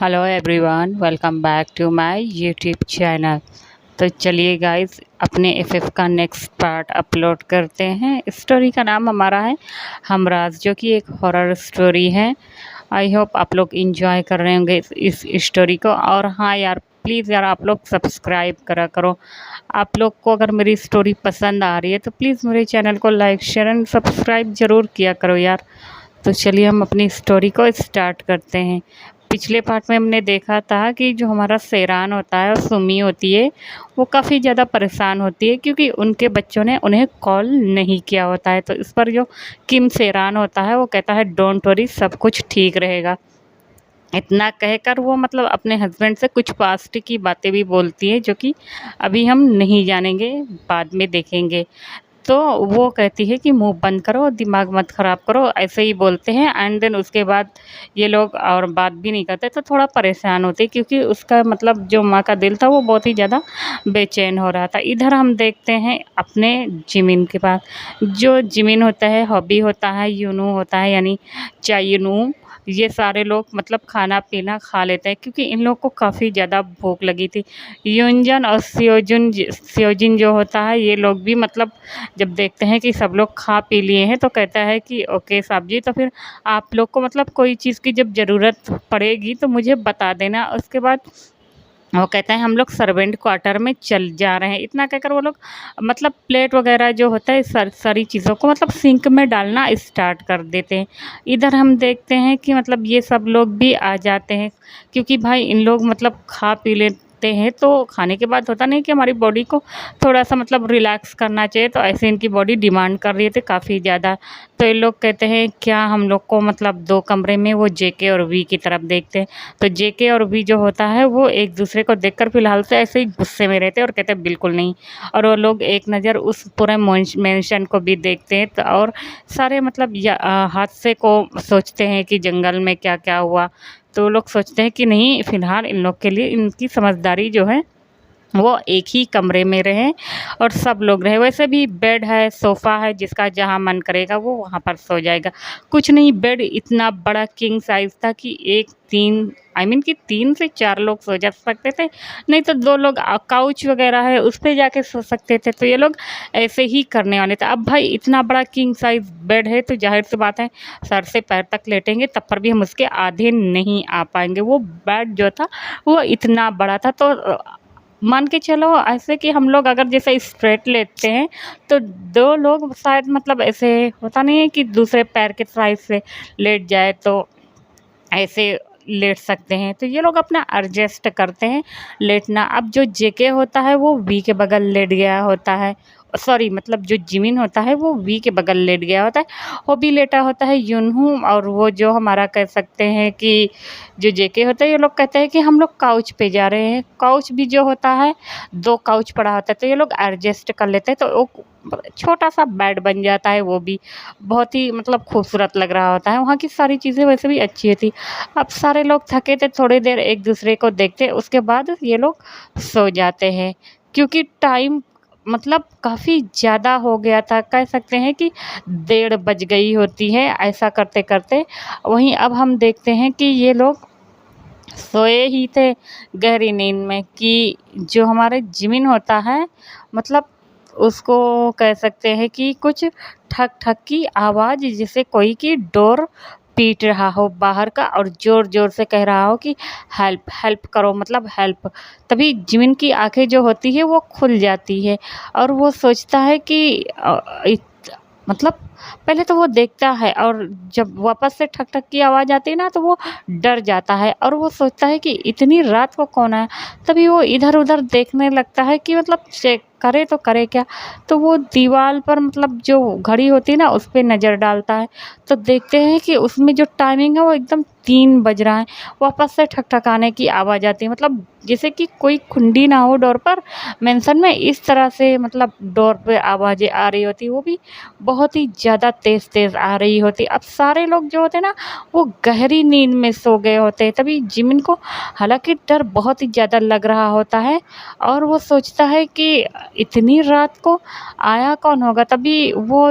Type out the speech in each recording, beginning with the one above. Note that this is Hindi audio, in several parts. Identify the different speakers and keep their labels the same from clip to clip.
Speaker 1: Hello everyone, welcome back to my YouTube channel. तो चलिए गाइस, अपने एफएफ का नेक्स्ट पार्ट अपलोड करते हैं। स्टोरी का नाम हमारा है हमराज, जो कि एक हॉरर स्टोरी है। आई होप आप लोग इंजॉय कर रहे होंगे इस स्टोरी को। और हाँ यार, प्लीज़ यार आप लोग सब्सक्राइब करा करो। आप लोग को अगर मेरी स्टोरी पसंद आ रही है तो प्लीज़ मेरे चैनल को लाइक शेयर एंड सब्सक्राइब ज़रूर किया करो यार। तो चलिए हम अपनी स्टोरी को स्टार्ट करते हैं। पिछले पार्ट में हमने देखा था कि जो हमारा शेरान होता है और सुमी होती है, वो काफ़ी ज़्यादा परेशान होती है क्योंकि उनके बच्चों ने उन्हें कॉल नहीं किया होता है। तो इस पर जो किम शेरान होता है वो कहता है डोंट वरी, सब कुछ ठीक रहेगा। इतना कहकर वो मतलब अपने हस्बैंड से कुछ पास्ट की बातें भी बोलती है, जो कि अभी हम नहीं जानेंगे, बाद में देखेंगे। तो वो कहती है कि मुंह बंद करो, दिमाग मत ख़राब करो, ऐसे ही बोलते हैं। एंड देन उसके बाद ये लोग और बात भी नहीं करते, तो थोड़ा परेशान होते क्योंकि उसका मतलब जो माँ का दिल था वो बहुत ही ज़्यादा बेचैन हो रहा था। इधर हम देखते हैं अपने जिमिन के पास। जो जिमिन होता है, हॉबी होता है, यूनू होता है यानी चायनू, ये सारे लोग मतलब खाना पीना खा लेते हैं क्योंकि इन लोग को काफ़ी ज़्यादा भूख लगी थी। यूनजन और सियोजिन जो होता है, ये लोग भी मतलब जब देखते हैं कि सब लोग खा पी लिए हैं तो कहता है कि ओके साहब जी, तो फिर आप लोग को मतलब कोई चीज़ की जब ज़रूरत पड़ेगी तो मुझे बता देना। उसके बाद वो कहता है हम लोग सर्वेंट क्वार्टर में चल जा रहे हैं। इतना कहकर वो लोग मतलब प्लेट वगैरह जो होता है सारी चीज़ों को मतलब सिंक में डालना स्टार्ट कर देते हैं। इधर हम देखते हैं कि मतलब ये सब लोग भी आ जाते हैं क्योंकि भाई इन लोग मतलब खा पी लेते हैं, तो खाने के बाद होता नहीं कि हमारी बॉडी को थोड़ा सा मतलब रिलैक्स करना चाहिए, तो ऐसे इनकी बॉडी डिमांड कर रही थी काफ़ी ज़्यादा। तो ये लोग कहते हैं क्या हम लोग को मतलब दो कमरे में, वो जेके और वी की तरफ देखते हैं। तो जेके और वी जो होता है वो एक दूसरे को देखकर फ़िलहाल से ऐसे ही गुस्से में रहते हैं और कहते हैं बिल्कुल नहीं। और वो लोग एक नज़र उस पूरे मेंशन को भी देखते हैं, तो और सारे मतलब हादसे को सोचते हैं कि जंगल में क्या क्या हुआ। तो वो लोग सोचते हैं कि नहीं, फ़िलहाल इन लोग के लिए इनकी समझदारी जो है वो एक ही कमरे में रहें और सब लोग रहें। वैसे भी बेड है, सोफ़ा है, जिसका जहाँ मन करेगा वो वहाँ पर सो जाएगा। कुछ नहीं, बेड इतना बड़ा किंग साइज़ था कि एक तीन आई मीन कि 3 से 4 लोग सो जा सकते थे, नहीं तो 2 लोग काउच वगैरह है उस पे जाके सो सकते थे। तो ये लोग ऐसे ही करने वाले थे। अब भाई इतना बड़ा किंग साइज़ बेड है तो ज़ाहिर-सी बात है सर से पैर तक लेटेंगे तब पर भी हम उसके आधे नहीं आ पाएँगे। वो बेड जो था वो इतना बड़ा था, तो मान के चलो ऐसे कि हम लोग अगर जैसे स्ट्रेट लेटते हैं तो 2 लोग शायद मतलब ऐसे होता नहीं है कि दूसरे पैर के साइड से लेट जाए तो ऐसे लेट सकते हैं। तो ये लोग अपना एडजस्ट करते हैं लेटना। अब जो जेके होता है वो वी के बगल लेट गया होता है, सॉरी मतलब जो जिमिन होता है वो वी के बगल लेट गया होता है। वो भी लेटा होता है यूनहू, और वो जो हमारा कह सकते हैं कि जो जेके होता है, ये लोग कहते हैं कि हम लोग काउच पे जा रहे हैं। काउच भी जो होता है 2 काउच पड़ा होता है, तो ये लोग एडजस्ट कर लेते हैं, तो वो छोटा सा बेड बन जाता है। वो भी बहुत ही मतलब खूबसूरत लग रहा होता है। वहाँ की सारी चीज़ें वैसे भी अच्छी थी। अब सारे लोग थके थे, थोड़ी देर एक दूसरे को देखते, उसके बाद ये लोग सो जाते हैं क्योंकि टाइम मतलब काफ़ी ज़्यादा हो गया था। कह सकते हैं कि 1:30 बज गई होती है ऐसा करते करते। वहीं अब हम देखते हैं कि ये लोग सोए ही थे गहरी नींद में कि जो हमारे जिमिन होता है मतलब उसको कह सकते हैं कि कुछ ठक ठक की आवाज़, जैसे कोई की डोर पीट रहा हो बाहर का और ज़ोर ज़ोर से कह रहा हो कि हेल्प हेल्प करो, मतलब हेल्प। तभी जिमिन की आंखें जो होती है वो खुल जाती है और वो सोचता है कि मतलब पहले तो वो देखता है और जब वापस से ठक ठक की आवाज़ आती है ना तो वो डर जाता है और वो सोचता है कि इतनी रात को कौन आया। तभी वो इधर उधर देखने लगता है कि मतलब चेक करे तो करे क्या। तो वो दीवार पर मतलब जो घड़ी होती है ना उस पे नज़र डालता है, तो देखते हैं कि उसमें जो टाइमिंग है वो एकदम 3 बज रहा है। वापस से ठकठकाने की आवाज़ आती है, मतलब जैसे कि कोई कुंडी ना हो डोर पर मेंशन में, इस तरह से मतलब डोर पे आवाज़ें आ रही होती, वो भी बहुत ही ज़्यादा तेज़ तेज़ आ रही होती। अब सारे लोग जो होते ना वो गहरी नींद में सो गए होते हैं। तभी जिमिन को हालांकि डर बहुत ही ज़्यादा लग रहा होता है और वो सोचता है कि इतनी रात को आया कौन होगा। तभी वो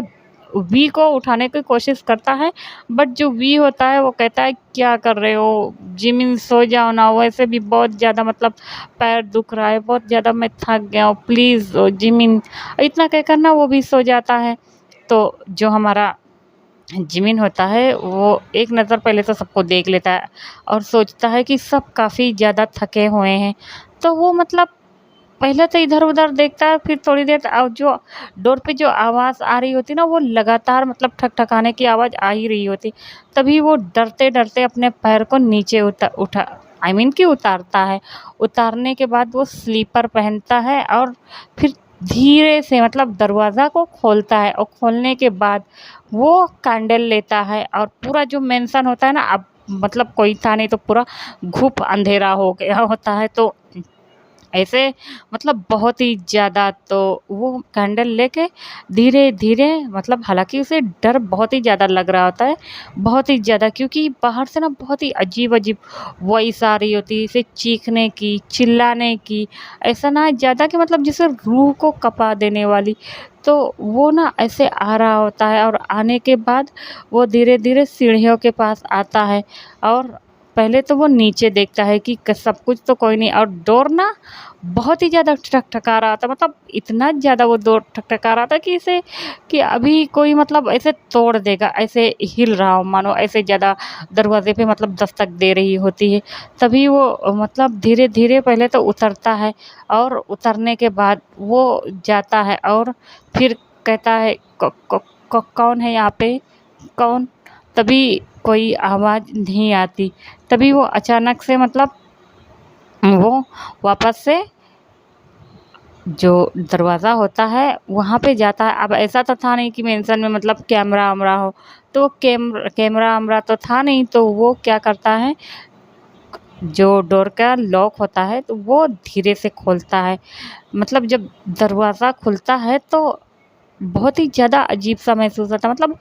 Speaker 1: वी को उठाने की कोशिश करता है, बट जो वी होता है वो कहता है क्या कर रहे हो जिमिन, सो जाओ ना, वैसे भी बहुत ज़्यादा मतलब पैर दुख रहा है, बहुत ज़्यादा मैं थक गया हूँ, प्लीज़ जिमिन। इतना कहकर ना वो भी सो जाता है। तो जो हमारा जिमिन होता है वो एक नज़र पहले तो सबको देख लेता है और सोचता है कि सब काफ़ी ज़्यादा थके हुए हैं। तो वो मतलब पहले तो इधर-उधर देखता है, फिर थोड़ी देर जो डोर पे जो आवाज़ आ रही होती है ना, वो लगातार मतलब ठक-ठकाने की आवाज़ आ ही रही होती। तभी वो डरते-डरते अपने पैर को नीचे उठा आई मीन कि उतारता है। उतारने के बाद वो स्लीपर पहनता है और फिर धीरे से मतलब दरवाज़ा को खोलता है और खोलने के बाद वो कैंडल लेता है और पूरा जो मेंशन होता है ना, अब मतलब कोई था नहीं तो पूरा घुप अंधेरा हो गया होता है। तो ऐसे मतलब बहुत ही ज़्यादा तो वो कैंडल लेके धीरे-धीरे मतलब हालाँकि उसे डर बहुत ही ज़्यादा लग रहा होता है, बहुत ही ज़्यादा, क्योंकि बाहर से ना बहुत ही अजीब-अजीब वॉइस आ रही होती है, इसे चीखने की, चिल्लाने की, ऐसा ना ज़्यादा कि मतलब जैसे रूह को कँपा देने वाली। तो वो ना ऐसे आ रहा होता है और आने के बाद वो धीरे-धीरे सीढ़ियों के पास आता है और पहले तो वो नीचे देखता है कि सब कुछ तो कोई नहीं, और डोर ना बहुत ही ज़्यादा ठकठका रहा था, मतलब इतना ज़्यादा वो डोर ठकठका रहा था कि इसे कि अभी कोई मतलब ऐसे तोड़ देगा, ऐसे हिल रहा हो मानो ऐसे ज़्यादा दरवाजे पे मतलब दस्तक दे रही होती है। तभी वो मतलब धीरे-धीरे पहले तो उतरता है और उतरने के बाद वो जाता है और फिर कहता है कौन है यहाँ पे? कौन? तभी कोई आवाज़ नहीं आती। तभी वो अचानक से मतलब वो वापस से जो दरवाज़ा होता है वहाँ पे जाता है। अब ऐसा तो था नहीं कि मेंशन में मतलब कैमरा-वैमरा हो, तो कैमरा-वैमरा तो था नहीं, तो वो क्या करता है, जो डोर का लॉक होता है तो वो धीरे से खोलता है। मतलब जब दरवाज़ा खुलता है तो बहुत ही ज़्यादा अजीब-सा महसूस होता है, मतलब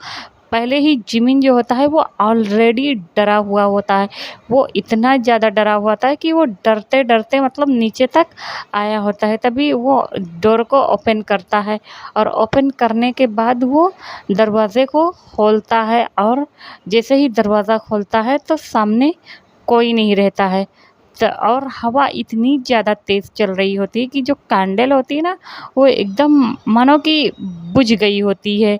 Speaker 1: पहले ही जिमिन जो होता है वो ऑलरेडी डरा हुआ होता है। वो इतना ज़्यादा डरा हुआ होता है कि वो डरते-डरते मतलब नीचे तक आया होता है। तभी वो डोर को ओपन करता है और ओपन करने के बाद वो दरवाज़े को खोलता है और जैसे ही दरवाज़ा खोलता है तो सामने कोई नहीं रहता है। और हवा इतनी ज़्यादा तेज़ चल रही होती है कि जो कैंडल होती है ना, वो एकदम मानो कि बुझ गई होती है।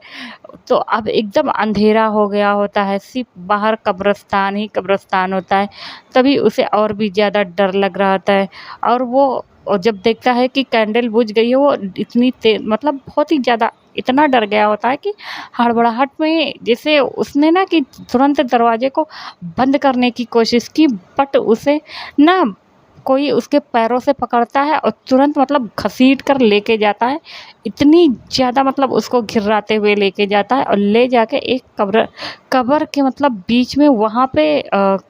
Speaker 1: तो अब एकदम अंधेरा हो गया होता है, सिर्फ़ बाहर कब्रिस्तान ही कब्रिस्तान होता है। तभी उसे और भी ज़्यादा डर लग रहा होता है और वो जब देखता है कि कैंडल बुझ गई है, वो इतनी मतलब बहुत ही ज़्यादा इतना डर गया होता है कि हड़बड़ाहट में जैसे उसने ना कि तुरंत दरवाज़े को बंद करने की कोशिश की, बट उसे ना कोई उसके पैरों से पकड़ता है और तुरंत मतलब घसीट कर लेके जाता है। इतनी ज़्यादा मतलब उसको घिर्राते हुए लेके जाता है और ले जाके एक कब्र के मतलब बीच में वहाँ पे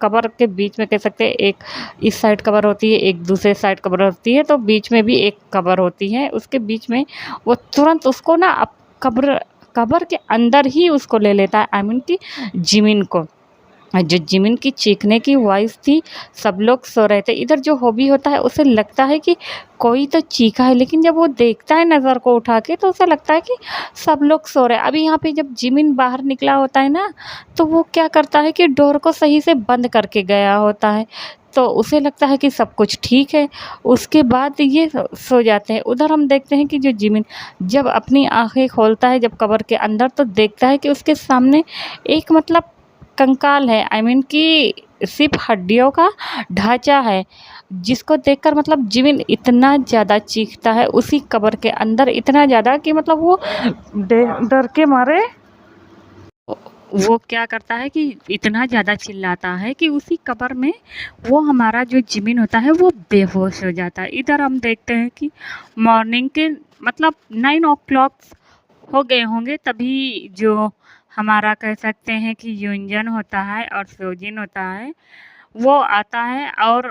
Speaker 1: कब्र के बीच में कह सकते हैं, एक इस साइड कब्र होती है, एक दूसरे साइड कब्र होती है, तो बीच में भी एक कब्र होती है। उसके बीच में वो तुरंत उसको ना कब्र कब्र के अंदर ही उसको ले लेता है, आई मीन कि जिमिन को। जो जिमिन की चीखने की वॉइस थी, सब लोग सो रहे थे। इधर जो हॉबी होता है उसे लगता है कि कोई तो चीखा है, लेकिन जब वो देखता है नज़र को उठा के तो उसे लगता है कि सब लोग सो रहे हैं। अभी यहाँ पे जब जिमिन बाहर निकला होता है ना, तो वो क्या करता है कि डोर को सही से बंद करके गया होता है। तो उसे लगता है कि सब कुछ ठीक है। उसके बाद ये सो जाते हैं। उधर हम देखते हैं कि जो जिमिन जब अपनी आँखें खोलता है जब कब्र के अंदर, तो देखता है कि उसके सामने एक मतलब कंकाल है, आई मीन कि सिर्फ़ हड्डियों का ढाँचा है, जिसको देखकर मतलब जिमिन इतना ज़्यादा चीखता है उसी कब्र के अंदर, इतना ज़्यादा कि मतलब वो डर के मारे वो क्या करता है कि इतना ज़्यादा चिल्लाता है कि उसी कब्र में वो हमारा जो जिमिन होता है वो बेहोश हो जाता है। इधर हम देखते हैं कि मॉर्निंग के मतलब 9 o'clock हो गए होंगे, तभी जो हमारा कह सकते हैं कि यूंजन होता है और सोजिन होता है, वो आता है और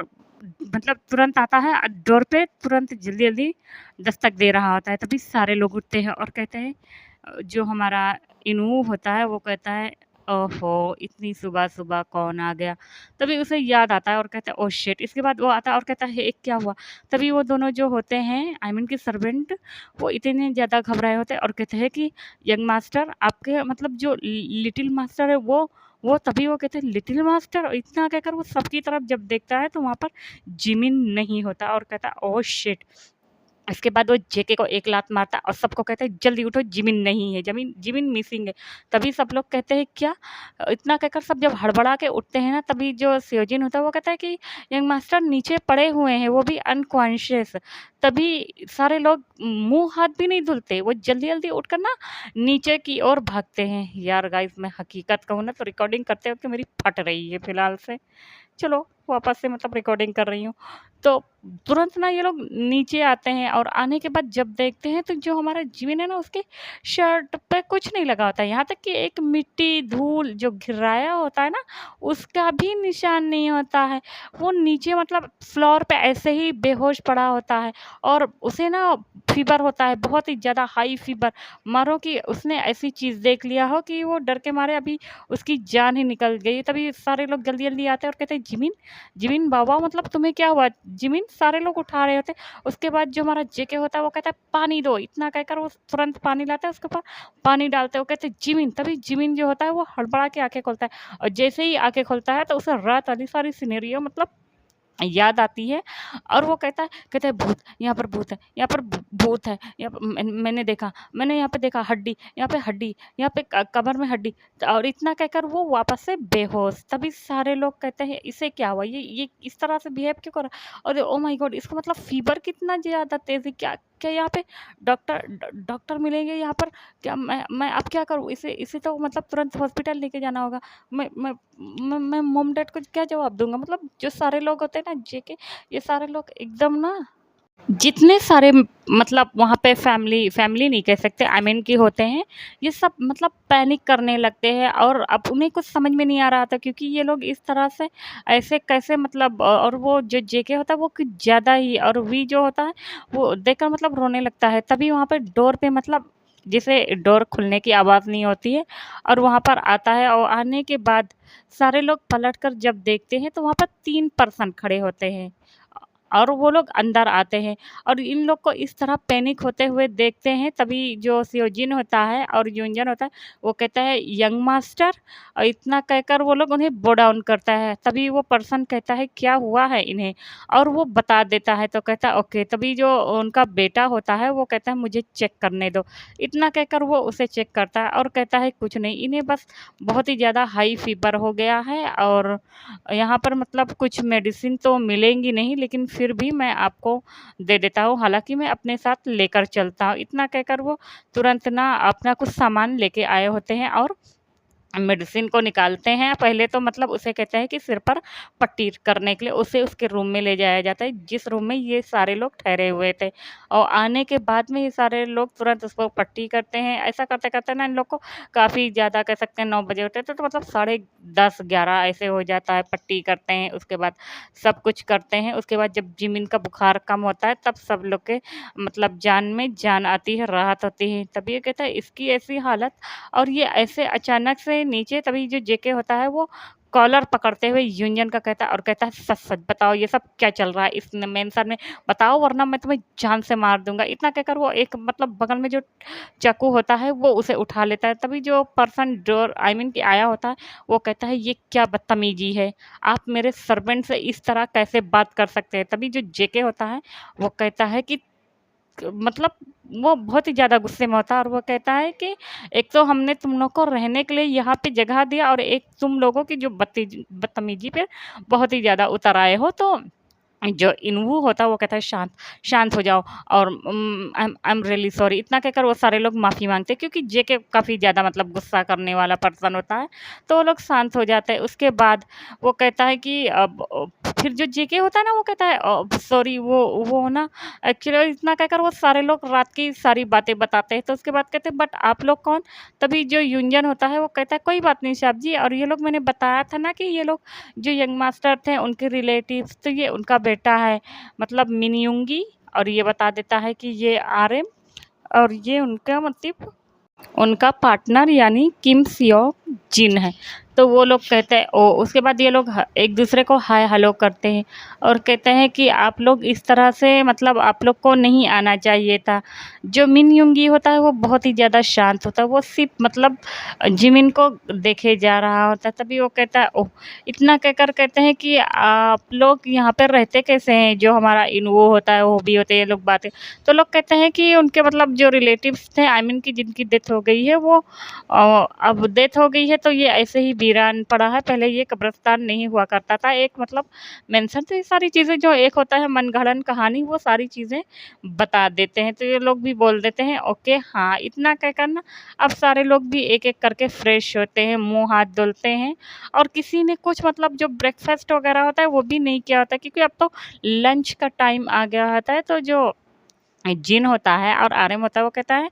Speaker 1: मतलब तुरंत आता है डोर पे तुरंत जल्दी-जल्दी दस्तक दे रहा होता है। तभी सारे लोग उठते हैं और कहते हैं जो हमारा इनू होता है वो कहता है ओहो! इतनी सुबह-सुबह कौन आ गया? तभी उसे याद आता है और कहता है ओह शिट! इसके बाद वो आता है और कहता है ये क्या हुआ? तभी वो दोनों जो होते हैं आई मीन कि सर्वेंट वो इतने ज़्यादा घबराए होते हैं और कहते हैं कि यंग मास्टर आपके मतलब जो लिटिल मास्टर है वो तभी वो कहते हैं लिटिल मास्टर और इतना कहकर वो सबकी तरफ जब देखता है तो वहाँ पर जिमिन नहीं होता और कहता है ओह शिट! इसके बाद वो जेके को एक लात मारता है और सबको कहता है जल्दी उठो जिमिन नहीं है जिमिन मिसिंग है। तभी सब लोग कहते हैं क्या? इतना कहकर सब जब हड़बड़ा के उठते हैं ना तभी जो सियोजिन होता है वो कहता है कि यंग मास्टर नीचे पड़े हुए हैं वो भी अनकॉन्शियस। तभी सारे लोग मुँह हाथ भी नहीं धुलते, वो जल्दी-जल्दी उठकर ना नीचे की ओर भागते हैं। यार गाइस मैं हकीकत कहूँ ना तो रिकॉर्डिंग करते वक़्त मेरी फट रही है फ़िलहाल से। चलो वापस से मतलब रिकॉर्डिंग कर रही हूँ। तो तुरंत ना ये लोग नीचे आते हैं और आने के बाद जब देखते हैं तो जो हमारा जिमिन है ना उसके शर्ट पे कुछ नहीं लगा होता है। यहाँ तक कि एक मिट्टी, धूल जो गिराया होता है ना उसका भी निशान नहीं होता है। वो नीचे मतलब फ्लोर पे ऐसे ही बेहोश पड़ा होता है और उसे ना फ़ीवर होता है, बहुत ही ज़्यादा हाई फ़ीवर। मानो कि उसने ऐसी चीज़ देख लिया हो कि वो डर के मारे अभी उसकी जान ही निकल गई। तभी सारे लोग जल्दी-जल्दी आते हैं और कहते हैं जिमिन, जिमिन बाबा मतलब तुम्हें क्या हुआ? जिमिन सारे लोग उठा रहे होते हैं। उसके बाद जो हमारा जेके होता है वो कहता है पानी दो, इतना कहकर वो तुरंत पानी लाता है उसके ऊपर पानी डालते हैं। वो कहते हैं जिमिन, तभी जिमिन जो होता है वो हड़बड़ा के आँखें खोलता है और जैसे ही आँखें खोलता है तो उसे रात वाली सारी सिनेरियो मतलब याद आती है और वो कहता है भूत, यहाँ पर भूत है, यहाँ पर भूत है, यहाँ पर मैंने देखा, मैंने यहाँ पे देखा हड्डी, यहाँ पे हड्डी, यहाँ पे कमर में हड्डी और इतना कहकर वो वापस से बेहोश। तभी सारे लोग कहते हैं इसे क्या हुआ? ये इस तरह से बिहेव क्यों कर रहा है? और ओह माय गॉड! इसका मतलब फ़ीवर कितना ज़्यादा तेज़ है, क्या क्या यहाँ पे डॉक्टर मिलेंगे यहाँ पर? क्या मैं अब क्या करूँ? इसे इसे तो मतलब तुरंत हॉस्पिटल लेके जाना होगा। मैं मॉम-डैड को क्या जवाब दूँगा? मतलब जो सारे लोग होते हैं ना जेके, ये सारे लोग एकदम ना जितने सारे मतलब वहाँ पे फैमिली फैमिली नहीं कह सकते आई मीन कि होते हैं, ये सब मतलब पैनिक करने लगते हैं और अब उन्हें कुछ समझ में नहीं आ रहा था क्योंकि ये लोग इस तरह से ऐसे कैसे मतलब और वो जो जेके होता है वो कुछ ज़्यादा ही और वी जो होता है वो देखकर मतलब रोने लगता है। तभी वहाँ पे डोर पे मतलब जैसे डोर खुलने की आवाज़ नहीं होती है और वहाँ पर आता है और आने के बाद सारे लोग पलटकर जब देखते हैं तो वहाँ पर 3 पर्सन खड़े होते हैं। और वो लोग अंदर आते हैं और इन लोग को इस तरह पैनिक होते हुए देखते हैं तभी जो सियोजिन होता है और यूंजन होता है वो कहता है यंग मास्टर और इतना कहकर वो लोग उन्हें बो डाउन करता है। तभी वो पर्सन कहता है क्या हुआ है इन्हें और वो बता देता है तो कहता है ओके। तभी जो उनका बेटा होता है वो कहता है मुझे चेक करने दो। इतना कहकर वो उसे चेक करता है और कहता है कुछ नहीं, इन्हें बस बहुत ही ज़्यादा हाई फीवर हो गया है और यहाँ पर मतलब कुछ मेडिसिन तो मिलेंगी नहीं लेकिन फिर भी मैं आपको दे देता हूँ, हालाँकि मैं अपने साथ लेकर चलता हूँ। इतना कहकर वो तुरंत ना अपना कुछ सामान लेके आए होते हैं और मेडिसिन को निकालते हैं। पहले तो मतलब उसे कहते हैं कि सिर पर पट्टी करने के लिए उसे उसके रूम में ले जाया जाता है, जिस रूम में ये सारे लोग ठहरे हुए थे और आने के बाद में ये सारे लोग तुरंत उसको पट्टी करते हैं। ऐसा करते-करते ना इन लोग को काफ़ी ज़्यादा कह सकते हैं 9 बजे होते हैं तो मतलब साढ़े 10-11 ऐसे हो जाता है, पट्टी करते हैं, उसके बाद सब कुछ करते हैं। उसके बाद जब जिमिन का बुखार कम होता है तब सब लोग के मतलब जान में जान आती है, राहत होती है। तब ये कहता है इसकी ऐसी हालत और ये ऐसे अचानक से नीचे तभी जो जेके होता है वो कॉलर पकड़ते हुए यूनियन का कहता है और कहता है सच-सच बताओ ये सब क्या चल रहा है? इस मेन सर ने बताओ वरना मैं तुम्हें जान से मार दूँगा। इतना कहकर वो एक मतलब बगल में जो चाकू होता है वो उसे उठा लेता है। तभी जो पर्सन डोर आई मीन कि आया होता है वो कहता है ये क्या बदतमीज़ी है? आप मेरे सर्वेंट से इस तरह कैसे बात कर सकते हैं? तभी जो जेके होता है वो कहता है कि मतलब वो बहुत ही ज़्यादा गुस्से में होता है और वो कहता है कि एक तो हमने तुम लोग को रहने के लिए यहाँ पे जगह दिया और एक तुम लोगों की जो बदतमीजी पे बहुत ही ज़्यादा उतर आए हो तो जो इन्वू होता है वो कहता है शांत शांत हो जाओ और आई एम रियली सॉरी। इतना कहकर वो सारे लोग माफ़ी मांगते हैं क्योंकि जेके काफ़ी ज़्यादा मतलब गुस्सा करने वाला पर्सन होता है तो वो लोग शांत हो जाते हैं। उसके बाद वो कहता है कि अब फिर जो जेके होता है ना वो कहता है सॉरी वो ना एक्चुअली इतना कहकर वो सारे लोग रात की सारी बातें बताते हैं तो उसके बाद कहते हैं बट आप लोग कौन? तभी जो यूंजन होता है वो कहता है कोई बात नहीं साहब जी और ये लोग मैंने बताया था ना कि ये लोग जो यंग मास्टर थे उनके रिलेटिव्स तो ये उनका बेटा है मतलब मिनयुंगी और ये बता देता है कि ये आरएम और ये उनका मतलब उनका पार्टनर यानी किम सियो जिन है। तो वो लोग कहते हैं ओ उसके बाद ये लोग एक दूसरे को हाय हेलो करते हैं और कहते हैं कि आप लोग इस तरह से मतलब आप लोग को नहीं आना चाहिए था। जो मिन युंगी होता है वो बहुत ही ज़्यादा शांत होता है, वो सिर्फ मतलब जिमिन को देखे जा रहा होता है। तभी वो कहता है ओह, इतना कहकर कहते हैं कि आप लोग यहाँ पर रहते कैसे हैं, जो हमारा इन वो होता है वो भी होते हैं ये लोग बातें। तो लोग कहते हैं कि उनके मतलब जो रिलेटिव्स थे आई मीन की जिनकी डेथ हो गई है वो अब डेथ हो गई है तो ये ऐसे ही वीरान पड़ा है, पहले ये कब्रिस्तान नहीं हुआ करता था। एक मतलब मेंशन तो ये सारी चीज़ें जो एक होता है मनगढ़ंत कहानी वो सारी चीज़ें बता देते हैं। तो ये लोग भी बोल देते हैं ओके हाँ, इतना कहकर ना अब सारे लोग भी एक-एक करके फ्रेश होते हैं, मुँह हाथ धुलते हैं और किसी ने कुछ मतलब जो ब्रेकफ़ास्ट वग़ैरह होता है वो भी नहीं किया होता क्योंकि अब तो लंच का टाइम आ गया होता है। तो जो जिन होता है और आर्यन होता है वो कहता है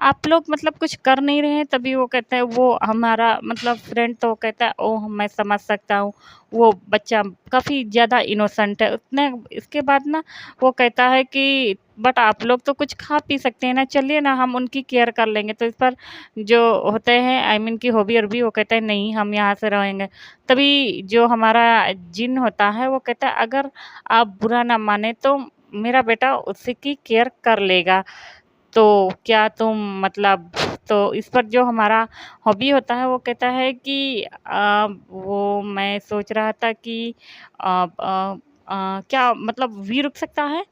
Speaker 1: आप लोग मतलब कुछ कर नहीं रहे हैं। तभी वो कहता है वो हमारा मतलब फ्रेंड तो कहता है ओह मैं समझ सकता हूँ, वो बच्चा काफ़ी ज़्यादा इनोसेंट है उतने। इसके बाद ना वो कहता है कि बट आप लोग तो कुछ खा पी सकते हैं ना, चलिए ना हम उनकी केयर कर लेंगे। तो इस पर जो होते हैं आई मीन की हॉबी अरबी वो कहते हैं नहीं हम यहाँ से रहेंगे। तभी जो हमारा जिन होता है वो कहता है अगर आप बुरा ना माने तो मेरा बेटा उसकी केयर कर लेगा। तो क्या तुम मतलब तो इस पर जो हमारा हॉबी होता है वो कहता है कि वो मैं सोच रहा था कि क्या मतलब वी रुक सकता है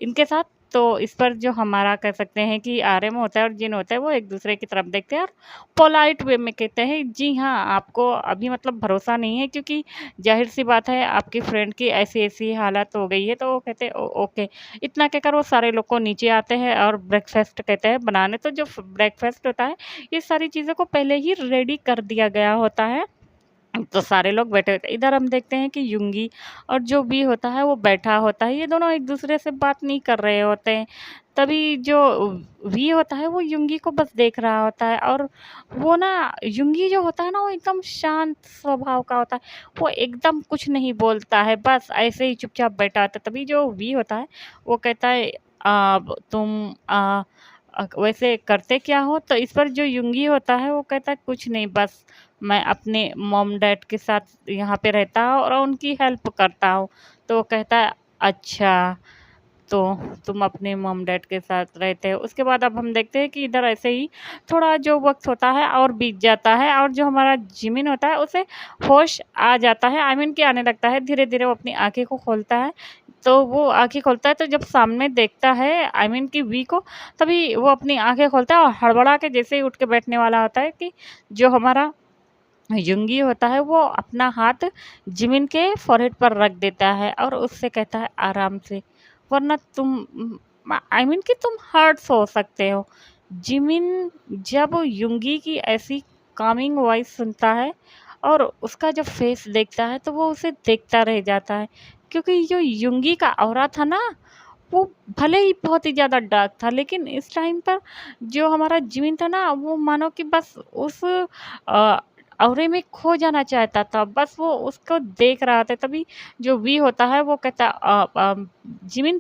Speaker 1: इनके साथ। तो इस पर जो हमारा कह सकते हैं कि आर्यन होता है और जिन होता है वो एक दूसरे की तरफ देखते हैं और पोलाइट वे में कहते हैं जी हाँ आपको अभी मतलब भरोसा नहीं है क्योंकि ज़ाहिर सी बात है आपकी फ्रेंड की ऐसी-ऐसी हालत हो गई है। तो वो कहते हैं ओ ओके। इतना कहकर वो सारे लोग को नीचे आते हैं और ब्रेकफ़ास्ट कहते हैं बनाने। तो जो ब्रेकफ़ास्ट होता है ये सारी चीज़ों को पहले ही रेडी कर दिया गया होता है। तो सारे लोग बैठे होते हैं। इधर हम देखते हैं कि युंगी और जो वी होता है वो बैठा होता है, ये दोनों एक दूसरे से बात नहीं कर रहे होते हैं। तभी जो वी होता है वो युंगी को बस देख रहा होता है और वो ना युंगी जो होता है ना वो एकदम शांत स्वभाव का होता है। वो एकदम कुछ नहीं बोलता है, बस ऐसे ही चुपचाप बैठा होता है। तभी जो वी होता है वो कहता है तुम वैसे करते क्या हो? तो इस पर जो युंगी होता है वो कहता है कुछ नहीं, बस मैं अपने मॉम डैड के साथ यहाँ पे रहता हूँ और उनकी हेल्प करता हूँ। तो वो कहता है अच्छा, तो तुम अपने मॉम डैड के साथ रहते हो। उसके बाद अब हम देखते हैं कि इधर ऐसे ही थोड़ा जो वक़्त होता है और बीत जाता है और जो हमारा जिमिन होता है उसे होश आ जाता है, आई मीन कि आने लगता है। धीरे-धीरे वो अपनी आँखें को खोलता है। तो वो आँखें खोलता है तो जब सामने देखता है आई मीन कि वी को, तभी वो अपनी आँखें खोलता है और हड़बड़ा के जैसे ही उठ के बैठने वाला होता है कि जो हमारा युंगी होता है वो अपना हाथ जिमिन के फ़ोरहेड पर रख देता है और उससे कहता है आराम से, वरना तुम आई मीन कि तुम हर्ट्स हो सकते हो। जिमिन जब युंगी की ऐसी कामिंग वॉइस सुनता है और उसका जब फेस देखता है तो वो उसे देखता रह जाता है क्योंकि जो युंगी का ऑरा था ना वो भले ही बहुत ही ज़्यादा डार्क था लेकिन इस टाइम पर जो हमारा जिमिन था ना वो मानो कि बस उस ऑरे में खो जाना चाहता था, बस वो उसको देख रहा था। तभी जो वी होता है वो कहता जिमिन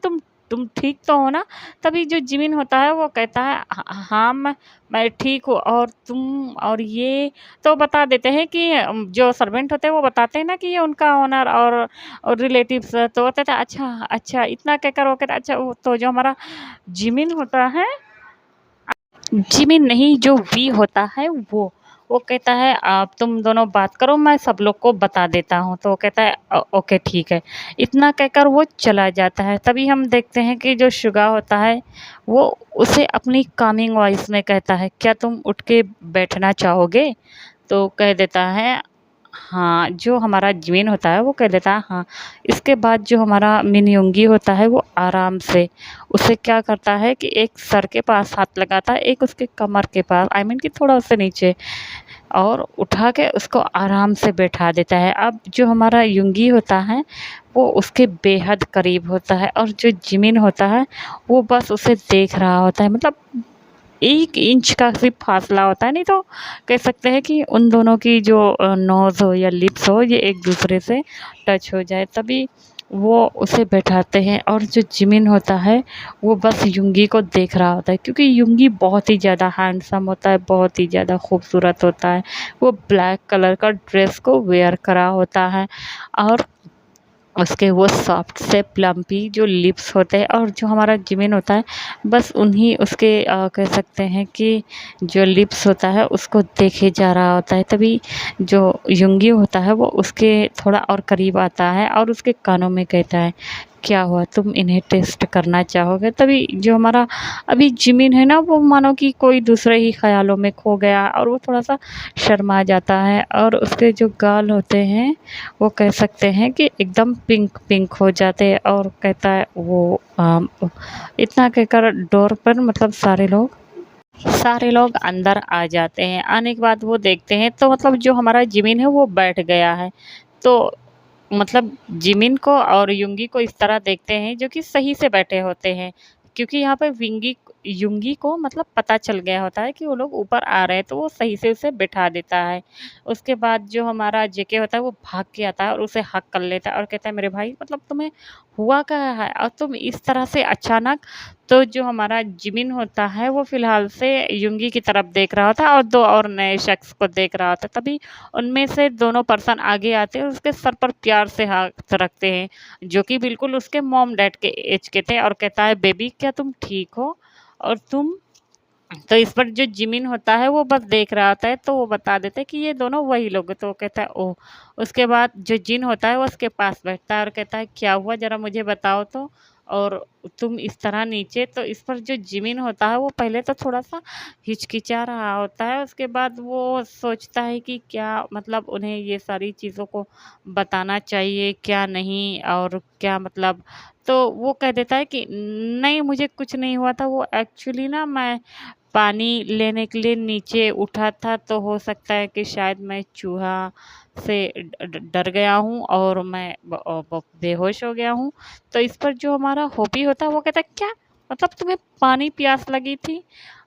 Speaker 1: तुम ठीक तो हो ना? तभी जो जिमिन होता है वो कहता है हाँ मैं ठीक हूँ और तुम और ये तो बता देते हैं कि जो सर्वेंट होते हैं वो बताते हैं ना कि ये उनका ओनर और रिलेटिव्स। तो वो कहता है अच्छा, अच्छा इतना कहकर वो कहता है अच्छा वो तो जो हमारा जिमिन होता है, जिमिन नहीं जो वी होता है वो कहता है आप तुम दोनों बात करो मैं सब लोग को बता देता हूँ। तो वो कहता है ओके ठीक है। इतना कहकर वो चला जाता है। तभी हम देखते हैं कि जो शुगा होता है वो उसे अपनी कामिंग वॉइस में कहता है क्या तुम उठ के बैठना चाहोगे? तो कह देता है हाँ, जो हमारा जिमिन होता है वो कह देता है हाँ। इसके बाद जो हमारा मिनयुंगी होता है वो आराम से उसे क्या करता है कि एक सर के पास हाथ लगाता है, एक उसके कमर के पास आई मीन कि थोड़ा उससे नीचे और उठा के उसको आराम से बैठा देता है। अब जो हमारा युंगी होता है वो उसके बेहद करीब होता है और जो जिमिन होता है वो बस उसे देख रहा होता है, मतलब 1 इंच का सिर्फ़ फ़ासला होता है, नहीं तो कह सकते हैं कि उन दोनों की जो नोज़ हो या लिप्स हो ये एक-दूसरे से टच हो जाए। तभी वो उसे बैठाते हैं और जो जिमिन होता है वो बस युंगी को देख रहा होता है, क्योंकि युंगी बहुत ही ज़्यादा हैंडसम होता है, बहुत ही ज़्यादा खूबसूरत होता है। वो ब्लैक कलर का ड्रेस को वेयर करा होता है और उसके वो सॉफ्ट से प्लम्पी जो लिप्स होते हैं, और जो हमारा जिमिन होता है बस उन्हीं उसके कह सकते हैं कि जो लिप्स होता है उसको देखे जा रहा होता है। तभी जो युंगी होता है वो उसके थोड़ा और करीब आता है और उसके कानों में कहता है, क्या हुआ, तुम इन्हें टेस्ट करना चाहोगे? तभी जो हमारा अभी जिमिन है ना, वो मानो कि कोई दूसरे ही ख्यालों में खो गया और वो थोड़ा सा शर्मा जाता है, और उसके जो गाल होते हैं वो कह सकते हैं कि एकदम पिंक पिंक हो जाते हैं। और कहता है वो इतना कहकर डोर पर मतलब सारे लोग अंदर आ जाते हैं। आने के बाद वो देखते हैं तो मतलब जो हमारा जिमिन है वो बैठ गया है। तो मतलब जिमिन को और युंगी को इस तरह देखते हैं जो कि सही से बैठे होते हैं, क्योंकि यहाँ पे विंगी युंगी को मतलब पता चल गया होता है कि वो लोग ऊपर आ रहे हैं, तो वो सही से उसे बिठा देता है। उसके बाद जो हमारा जेके होता है वो भाग के आता है और उसे हक कर लेता है और कहता है, मेरे भाई मतलब तुम्हें हुआ क्या है और तुम इस तरह से अचानक। तो जो हमारा जिमिन होता है वो फिलहाल से युंगी की तरफ देख रहा होता है और दो और नए शख्स को देख रहा होता है। तभी उनमें से दोनों पर्सन आगे आते हैं और उसके सर पर प्यार से हाथ रखते हैं, जो कि बिल्कुल उसके मॉम डैड के एज के थे, और कहता है, बेबी क्या तुम ठीक हो? और तुम। तो इस पर जो जिमिन होता है वो बस देख रहा होता है, तो वो बता देते हैं कि ये दोनों वही लोग हैं। तो वो कहता है, ओह। उसके बाद जो जिन होता है वो उसके पास बैठता है और कहता है, क्या हुआ, ज़रा मुझे बताओ तो। और तुम इस तरह नीचे। तो इस पर जो जिमिन होता है वो पहले तो थोड़ा सा हिचकिचा रहा होता है, उसके बाद वो सोचता है कि क्या मतलब उन्हें ये सारी चीज़ों को बताना चाहिए क्या नहीं, और क्या मतलब। तो वो कह देता है कि नहीं, मुझे कुछ नहीं हुआ था, वो एक्चुअली ना मैं पानी लेने के लिए नीचे उठा था, तो हो सकता है कि शायद मैं चूहा से डर गया हूँ और मैं बेहोश हो गया हूँ। तो इस पर जो हमारा हॉबी होता है वो कहता है, क्या मतलब तुम्हें पानी प्यास लगी थी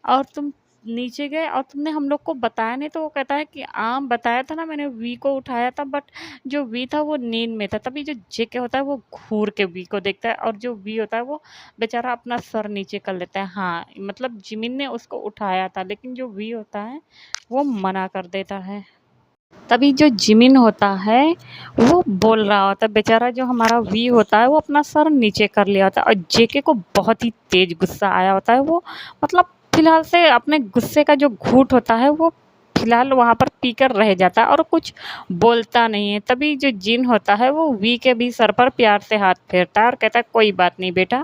Speaker 1: और तुम नीचे गए और तुमने हम लोग को बताया नहीं? तो वो कहता है कि हाँ बताया था ना, मैंने वी को उठाया था, बट जो वी था वो नींद में था। तभी जो जेके होता है वो घूर के वी को देखता है और जो वी होता है वो बेचारा अपना सर नीचे कर लेता है। हाँ, मतलब जिमिन ने उसको उठाया था, लेकिन जो वी होता है वो मना कर देता है। तभी जो जिमिन होता है वो बोल रहा होता है, बेचारा जो हमारा वी होता है वो अपना सर नीचे कर लिया होता है और जेके को बहुत ही तेज गुस्सा आया होता है। वो मतलब फिलहाल से अपने गुस्से का जो घूंट होता है वो फिलहाल वहाँ पर पीकर रह जाता है और कुछ बोलता नहीं है। तभी जो जिन होता है वो वी के भी सर पर प्यार से हाथ फेरता है और कहता है, कोई बात नहीं बेटा,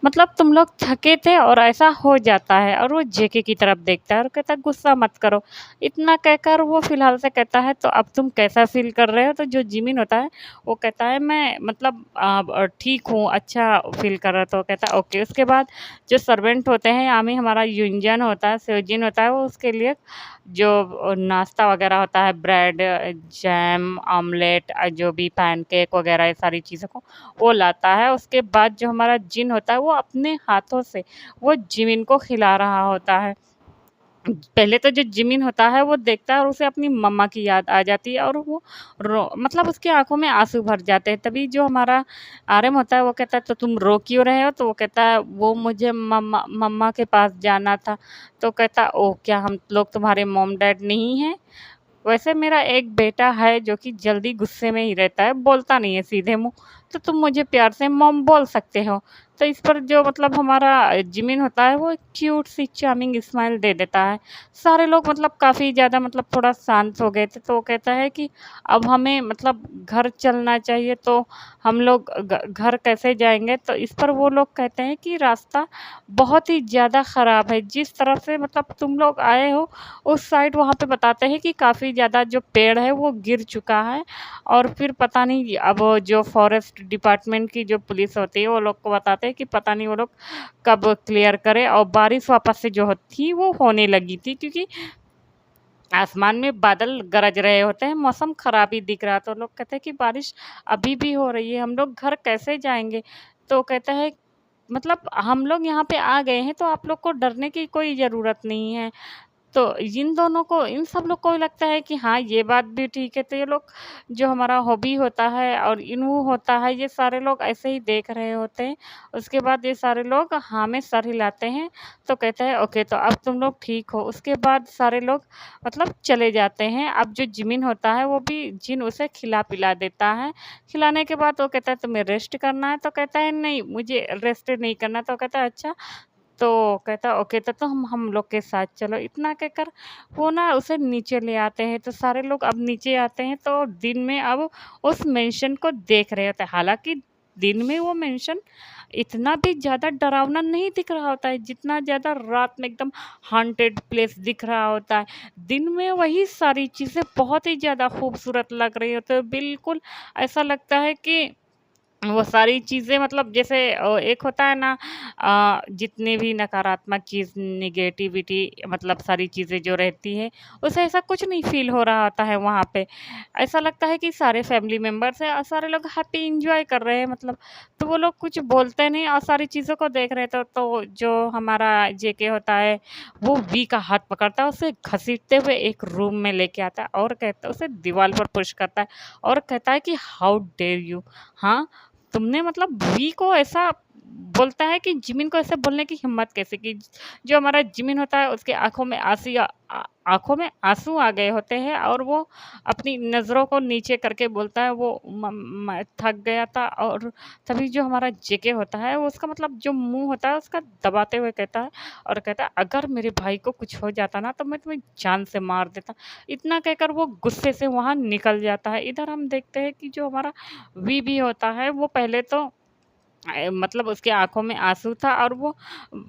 Speaker 1: मतलब तुम लोग थके थे और ऐसा हो जाता है। और वो जेके की तरफ देखता है और कहता है, गुस्सा मत करो। इतना कहकर वो फिलहाल से कहता है, तो अब तुम कैसा फील कर रहे हो? तो जो जिमिन होता है वो कहता है, मैं मतलब ठीक हूँ, अच्छा फील कर रहा है। तो कहता है ओके। उसके बाद जो सर्वेंट होते हैं, यानी हमारा युंजन होता है, सेवजिन होता है, वो उसके लिए जो नाश्ता वगैरह होता है, ब्रेड, जैम, ऑमलेट, जो भी पैनकेक वगैरह ये सारी चीज़ों को वो लाता है। उसके बाद जो हमारा जिन होता है वो अपने हाथों से वो जिमिन को खिला रहा होता है। पहले तो जो जिमिन होता है वो देखता है और उसे अपनी मम्मा की याद आ जाती है और वो रो मतलब उसकी आँखों में आँसू भर जाते हैं। तभी जो हमारा आरएम होता है वो कहता है, तो तुम रो क्यों रहे हो? तो वो कहता है, वो मुझे मम्मा मम्मा के पास जाना था। तो कहता है, ओह! क्या हम लोग तुम्हारे मॉम डैड नहीं हैं? वैसे मेरा एक बेटा है जो कि जल्दी गुस्से में ही रहता है, बोलता नहीं है सीधे मुँह, तो तुम मुझे प्यार से मॉम बोल सकते हो। तो इस पर जो मतलब हमारा जिमिन होता है वो क्यूट सी चार्मिंग स्माइल दे देता है। सारे लोग मतलब काफ़ी ज़्यादा मतलब थोड़ा शांत हो गए थे, तो वो कहता है कि अब हमें मतलब घर चलना चाहिए, तो हम लोग घर कैसे जाएँगे? तो इस पर वो लोग कहते हैं कि रास्ता बहुत ही ज़्यादा ख़राब है, जिस तरफ से मतलब तुम लोग आए हो उस साइड वहाँ पे बताते हैं कि काफ़ी ज़्यादा जो पेड़ है वो गिर चुका है। और फिर पता नहीं अब जो फॉरेस्ट डिपार्टमेंट की जो पुलिस होती है वो लोग को बताते हैं कि पता नहीं वो लोग कब क्लियर करे। और बारिश वापस से जो थी वो होने लगी थी, क्योंकि आसमान में बादल गरज रहे होते हैं, मौसम खराब ही दिख रहा, तो लोग कहते हैं कि बारिश अभी भी हो रही है, हम लोग घर कैसे जाएंगे? तो कहता है, मतलब हम लोग यहाँ पे आ गए हैं तो आप लोग को डरने की कोई ज़रूरत नहीं है। तो इन दोनों को इन सब लोग को लगता है कि हाँ, ये बात भी ठीक है। तो ये लोग जो हमारा हॉबी होता है और इन्वू होता है, ये सारे लोग ऐसे ही देख रहे होते हैं। उसके बाद ये सारे लोग हाँ में सर हिलाते हैं, तो कहते हैं ओके तो अब तुम लोग ठीक हो। उसके बाद सारे लोग मतलब चले जाते हैं। अब जो जिमिन होता है वो भी जिन उसे खिला-पिला देता है। खिलाने के बाद वो कहता है तुम्हें रेस्ट करना है? तो कहता है नहीं, मुझे रेस्ट नहीं करना। तो कहता है अच्छा, तो कहता है ओके तो हम लोग के साथ चलो। इतना कहकर वो ना उसे नीचे ले आते हैं। तो सारे लोग अब नीचे आते हैं तो दिन में अब उस मेंशन को देख रहे होते हैं। हालाँकि दिन में वो मेंशन इतना भी ज़्यादा डरावना नहीं दिख रहा होता है, जितना ज़्यादा रात में एकदम हॉन्टेड प्लेस दिख रहा होता है। दिन में वही सारी चीज़ें बहुत ही ज़्यादा खूबसूरत लग रही होती है। बिल्कुल ऐसा लगता है कि वो सारी चीज़ें मतलब जैसे एक होता है ना, जितनी भी नकारात्मक चीज़ नेगेटिविटी मतलब सारी चीज़ें जो रहती है, उसे ऐसा कुछ नहीं फ़ील हो रहा होता है वहाँ पे। ऐसा लगता है कि सारे फैमिली मेंबर्स हैं और सारे लोग हैप्पी एन्जॉय कर रहे हैं मतलब। तो वो लोग कुछ बोलते नहीं और सारी चीज़ों को देख रहे थे। तो जो हमारा जेके होता है, वो वी का हाथ पकड़ता है, उसे घसीटते हुए एक रूम में लेके आता है और कहता है, उसे दीवार पर पुश करता है और कहता है कि हाउ डेयर यू, हाँ, तुमने मतलब वी को ऐसा बोलता है कि जिमिन को ऐसे बोलने की हिम्मत कैसे की? जो हमारा जिमिन होता है उसकी आँखों में आँसू आ गए होते हैं और वो अपनी नज़रों को नीचे करके बोलता है वो मैं थक गया था। और तभी जो हमारा जेके होता है वो उसका मतलब जो मुँह होता है उसका दबाते हुए कहता है और कहता है अगर मेरे भाई को कुछ हो जाता ना तो मैं तुम्हें जान से मार देता। इतना कहकर वो गुस्से से वहाँ निकल जाता है। इधर हम देखते हैं कि जो हमारा वी भी होता है वो पहले तो मतलब उसकी आँखों में आँसू था और वो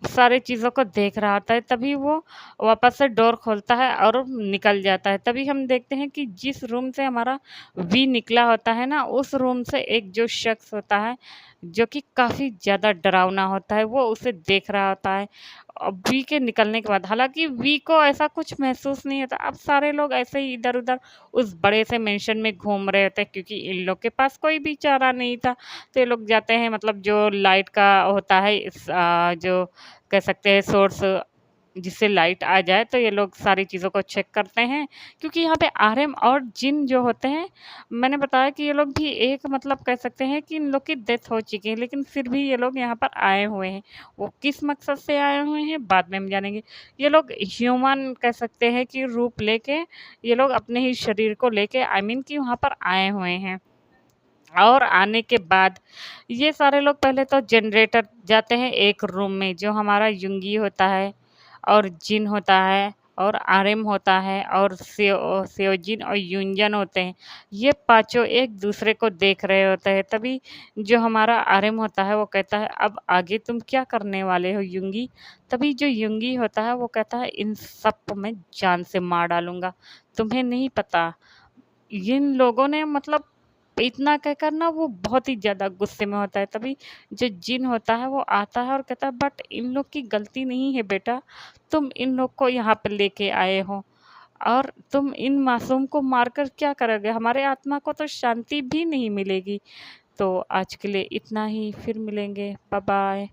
Speaker 1: सारी चीज़ों को देख रहा था। तभी वो वापस से डोर खोलता है और निकल जाता है। तभी हम देखते हैं कि जिस रूम से हमारा वी निकला होता है ना, उस रूम से एक जो शख्स होता है, जो कि काफ़ी ज़्यादा डरावना होता है, वो उसे देख रहा होता है। वी के निकलने के बाद हालाँकि वी को ऐसा कुछ महसूस नहीं होता। अब सारे लोग ऐसे ही इधर-उधर उस बड़े से मेंशन में घूम रहे होते हैं क्योंकि इन लोग के पास कोई भी चारा नहीं था। तो ये लोग जाते हैं मतलब जो लाइट का होता है जो कह सकते हैं सोर्स, जिससे लाइट आ जाए, तो ये लोग सारी चीज़ों को चेक करते हैं क्योंकि यहाँ पे आरएम और जिन जो होते हैं, मैंने बताया कि ये लोग भी एक मतलब कह सकते हैं कि इन लोग की डेथ हो चुकी है लेकिन फिर भी ये लोग यहाँ पर आए हुए हैं। वो किस मकसद से आए हुए हैं बाद में हम जानेंगे। ये लोग ह्यूमन कह सकते हैं कि रूप लेके ये लोग अपने ही शरीर को लेके आई मीन कि वहाँ पर आए हुए हैं। और आने के बाद ये सारे लोग पहले तो जनरेटर जाते हैं एक रूम में, जो हमारा युंगी होता है और जिन होता है और आरएम होता है और सेओजिन और युंजन होते हैं। ये पाँचों एक दूसरे को देख रहे होते हैं। तभी जो हमारा आरएम होता है वो कहता है अब आगे तुम क्या करने वाले हो युंगी? तभी जो युंगी होता है वो कहता है इन सबको मैं जान से मार डालूँगा। तुम्हें नहीं पता इन लोगों ने मतलब इतना कहकर ना वो बहुत ही ज़्यादा गुस्से में होता है। तभी जो जिन होता है वो आता है और कहता है बट इन लोग की गलती नहीं है बेटा, तुम इन लोग को यहाँ पे लेके आए हो और तुम इन मासूम को मारकर क्या करोगे? हमारे आत्मा को तो शांति भी नहीं मिलेगी। तो आज के लिए इतना ही, फिर मिलेंगे। Bye bye.